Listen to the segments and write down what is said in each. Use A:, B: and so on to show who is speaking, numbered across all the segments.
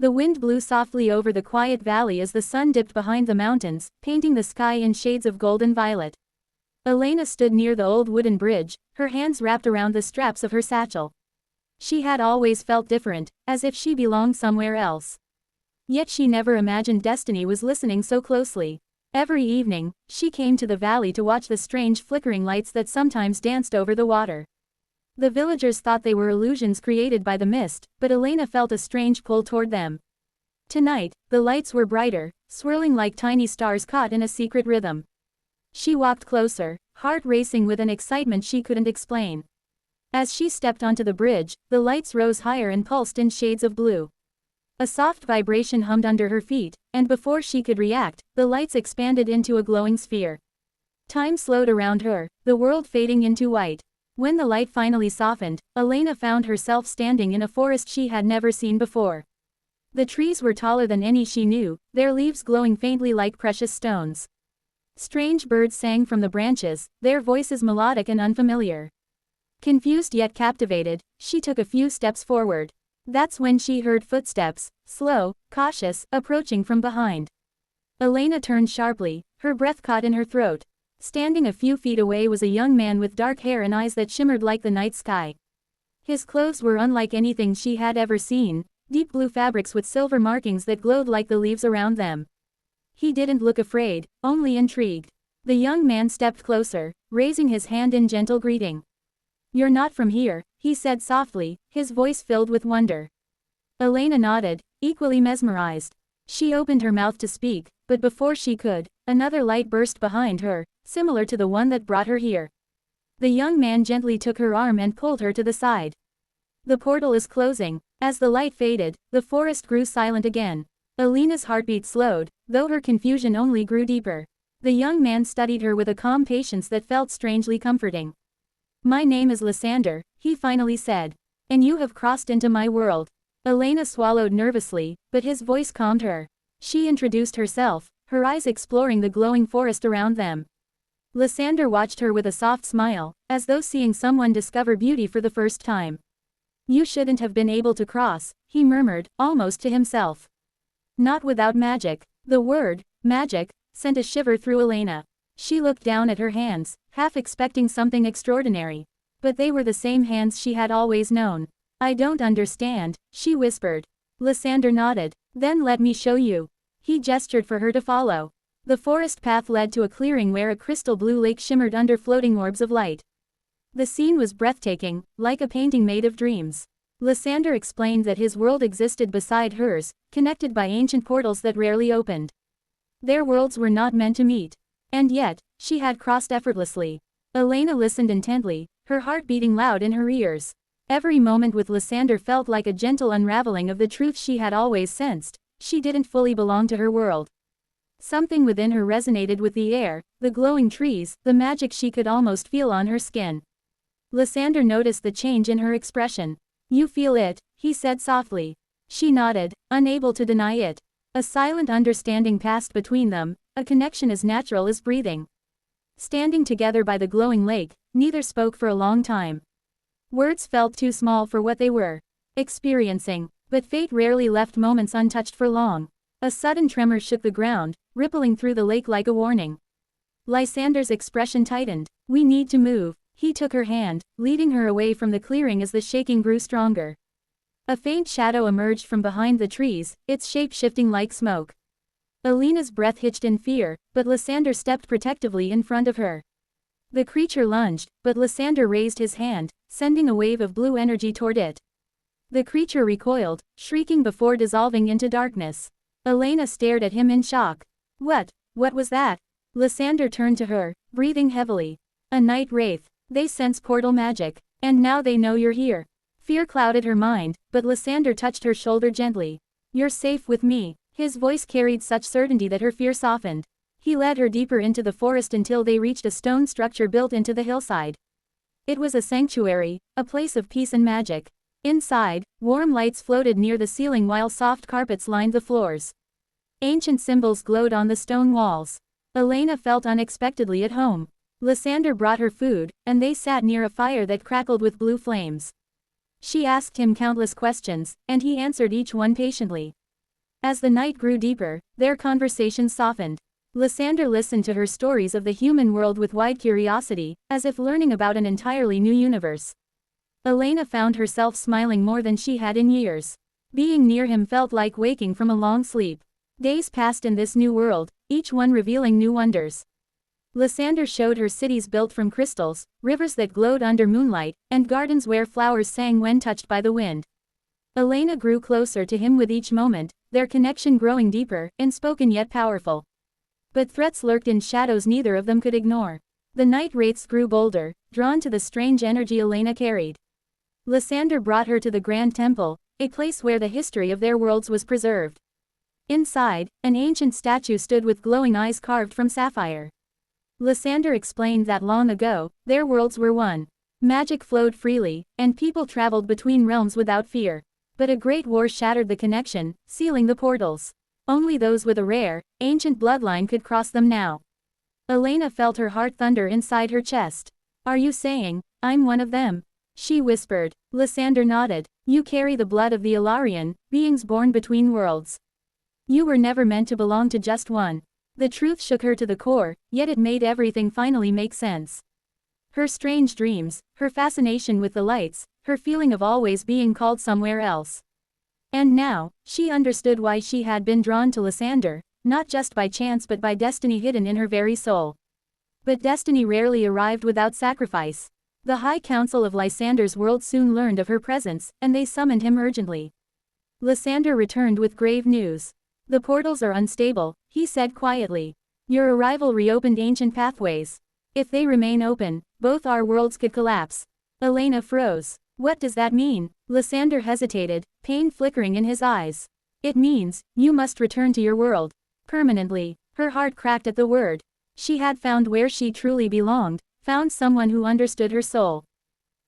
A: The wind blew softly over the quiet valley as the sun dipped behind the mountains, painting the sky in shades of gold and violet. Elena stood near the old wooden bridge, her hands wrapped around the straps of her satchel. She had always felt different, as if she belonged somewhere else. Yet she never imagined destiny was listening so closely. Every evening, she came to the valley to watch the strange flickering lights that sometimes danced over the water. The villagers thought they were illusions created by the mist, but Elena felt a strange pull toward them. Tonight, the lights were brighter, swirling like tiny stars caught in a secret rhythm. She walked closer, heart racing with an excitement she couldn't explain. As she stepped onto the bridge, the lights rose higher and pulsed in shades of blue. A soft vibration hummed under her feet, and before she could react, the lights expanded into a glowing sphere. Time slowed around her, the world fading into white. When the light finally softened, Elena found herself standing in a forest she had never seen before. The trees were taller than any she knew, their leaves glowing faintly like precious stones. Strange birds sang from the branches, their voices melodic and unfamiliar. Confused yet captivated, she took a few steps forward. That's when she heard footsteps, slow, cautious, approaching from behind. Elena turned sharply, her breath caught in her throat. Standing a few feet away was a young man with dark hair and eyes that shimmered like the night sky. His clothes were unlike anything she had ever seen, deep blue fabrics with silver markings that glowed like the leaves around them. He didn't look afraid, only intrigued. The young man stepped closer, raising his hand in gentle greeting. "You're not from here," he said softly, his voice filled with wonder. Elena nodded, equally mesmerized. She opened her mouth to speak, but before she could, another light burst behind her, similar to the one that brought her here. The young man gently took her arm and pulled her to the side. "The portal is closing." As the light faded, the forest grew silent again. Elena's heartbeat slowed, though her confusion only grew deeper. The young man studied her with a calm patience that felt strangely comforting. "My name is Lysander," he finally said. "And you have crossed into my world." Elena swallowed nervously, but his voice calmed her. She introduced herself, her eyes exploring the glowing forest around them. Lysander watched her with a soft smile, as though seeing someone discover beauty for the first time. "You shouldn't have been able to cross," he murmured, almost to himself. "Not without magic." The word, magic, sent a shiver through Elena. She looked down at her hands, half expecting something extraordinary. But they were the same hands she had always known. "I don't understand," she whispered. Lysander nodded. "Then let me show you." He gestured for her to follow. The forest path led to a clearing where a crystal blue lake shimmered under floating orbs of light. The scene was breathtaking, like a painting made of dreams. Lysander explained that his world existed beside hers, connected by ancient portals that rarely opened. Their worlds were not meant to meet. And yet, she had crossed effortlessly. Elena listened intently, her heart beating loud in her ears. Every moment with Lysander felt like a gentle unraveling of the truth she had always sensed: she didn't fully belong to her world. Something within her resonated with the air, the glowing trees, the magic she could almost feel on her skin. Lysander noticed the change in her expression. "You feel it," he said softly. She nodded, unable to deny it. A silent understanding passed between them, a connection as natural as breathing. Standing together by the glowing lake, neither spoke for a long time. Words felt too small for what they were experiencing, but fate rarely left moments untouched for long. A sudden tremor shook the ground, rippling through the lake like a warning. Lysander's expression tightened. "We need to move." He took her hand, leading her away from the clearing as the shaking grew stronger. A faint shadow emerged from behind the trees, its shape shifting like smoke. Elena's breath hitched in fear, but Lysander stepped protectively in front of her. The creature lunged, but Lysander raised his hand, sending a wave of blue energy toward it. The creature recoiled, shrieking before dissolving into darkness. Elena stared at him in shock. What was that?" Lysander turned to her, breathing heavily. "A night wraith. They sense portal magic. And now they know you're here." Fear clouded her mind, but Lysander touched her shoulder gently. "You're safe with me." His voice carried such certainty that her fear softened. He led her deeper into the forest until they reached a stone structure built into the hillside. It was a sanctuary, a place of peace and magic. Inside, warm lights floated near the ceiling while soft carpets lined the floors. Ancient symbols glowed on the stone walls. Elena felt unexpectedly at home. Lysander brought her food, and they sat near a fire that crackled with blue flames. She asked him countless questions, and he answered each one patiently. As the night grew deeper, their conversation softened. Lysander listened to her stories of the human world with wide curiosity, as if learning about an entirely new universe. Elena found herself smiling more than she had in years. Being near him felt like waking from a long sleep. Days passed in this new world, each one revealing new wonders. Lysander showed her cities built from crystals, rivers that glowed under moonlight, and gardens where flowers sang when touched by the wind. Elena grew closer to him with each moment, their connection growing deeper, unspoken yet powerful. But threats lurked in shadows neither of them could ignore. The night wraiths grew bolder, drawn to the strange energy Elena carried. Lysander brought her to the Grand Temple, a place where the history of their worlds was preserved. Inside, an ancient statue stood with glowing eyes carved from sapphire. Lysander explained that long ago, their worlds were one. Magic flowed freely, and people traveled between realms without fear. But a great war shattered the connection, sealing the portals. Only those with a rare, ancient bloodline could cross them now. Elena felt her heart thunder inside her chest. "Are you saying, I'm one of them?" she whispered. Lysander nodded. "You carry the blood of the Ilarian, beings born between worlds. You were never meant to belong to just one." The truth shook her to the core, yet it made everything finally make sense. Her strange dreams, her fascination with the lights, her feeling of always being called somewhere else. And now, she understood why she had been drawn to Lysander, not just by chance but by destiny hidden in her very soul. But destiny rarely arrived without sacrifice. The High Council of Lysander's world soon learned of her presence, and they summoned him urgently. Lysander returned with grave news. "The portals are unstable," he said quietly. "Your arrival reopened ancient pathways. If they remain open, both our worlds could collapse." Elena froze. "What does that mean?" Lysander hesitated, pain flickering in his eyes. "It means, you must return to your world. Permanently." Her heart cracked at the word. She had found where she truly belonged, found someone who understood her soul.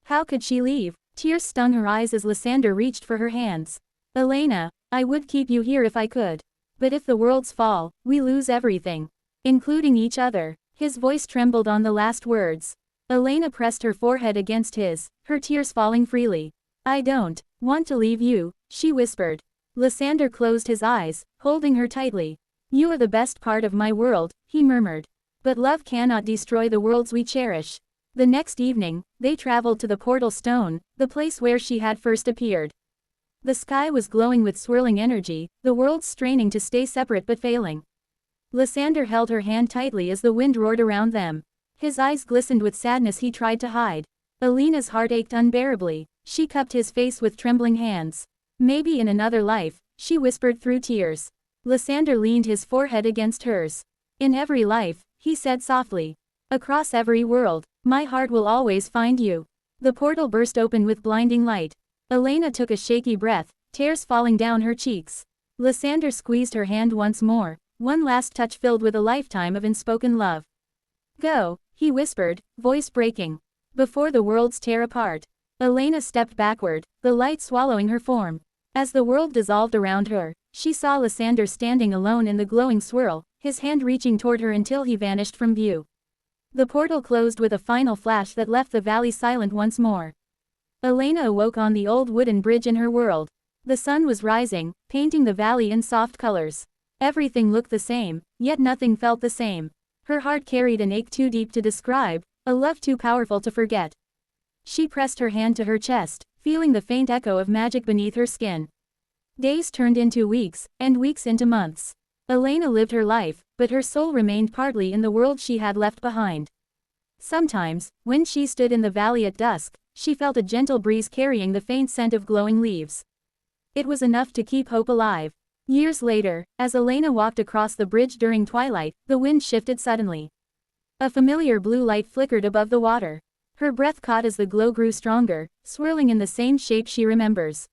A: How could she leave? Tears stung her eyes as Lysander reached for her hands. "Elena, I would keep you here if I could. But if the worlds fall, we lose everything. Including each other." His voice trembled on the last words. Elena pressed her forehead against his, her tears falling freely. "I don't want to leave you," she whispered. Lysander closed his eyes, holding her tightly. "You are the best part of my world," he murmured. "But love cannot destroy the worlds we cherish." The next evening, they traveled to the Portal Stone, the place where she had first appeared. The sky was glowing with swirling energy, the worlds straining to stay separate but failing. Lysander held her hand tightly as the wind roared around them. His eyes glistened with sadness he tried to hide. Elena's heart ached unbearably. She cupped his face with trembling hands. "Maybe in another life," she whispered through tears. Lysander leaned his forehead against hers. "In every life," he said softly. "Across every world, my heart will always find you." The portal burst open with blinding light. Elena took a shaky breath, tears falling down her cheeks. Lysander squeezed her hand once more, one last touch filled with a lifetime of unspoken love. "Go," he whispered, voice breaking. "Before the worlds tear apart." Elena stepped backward, the light swallowing her form. As the world dissolved around her, she saw Lysander standing alone in the glowing swirl, his hand reaching toward her until he vanished from view. The portal closed with a final flash that left the valley silent once more. Elena awoke on the old wooden bridge in her world. The sun was rising, painting the valley in soft colors. Everything looked the same, yet nothing felt the same. Her heart carried an ache too deep to describe, a love too powerful to forget. She pressed her hand to her chest, feeling the faint echo of magic beneath her skin. Days turned into weeks, and weeks into months. Elena lived her life, but her soul remained partly in the world she had left behind. Sometimes, when she stood in the valley at dusk, she felt a gentle breeze carrying the faint scent of glowing leaves. It was enough to keep hope alive. Years later, as Elena walked across the bridge during twilight, the wind shifted suddenly. A familiar blue light flickered above the water. Her breath caught as the glow grew stronger, swirling in the same shape she remembers.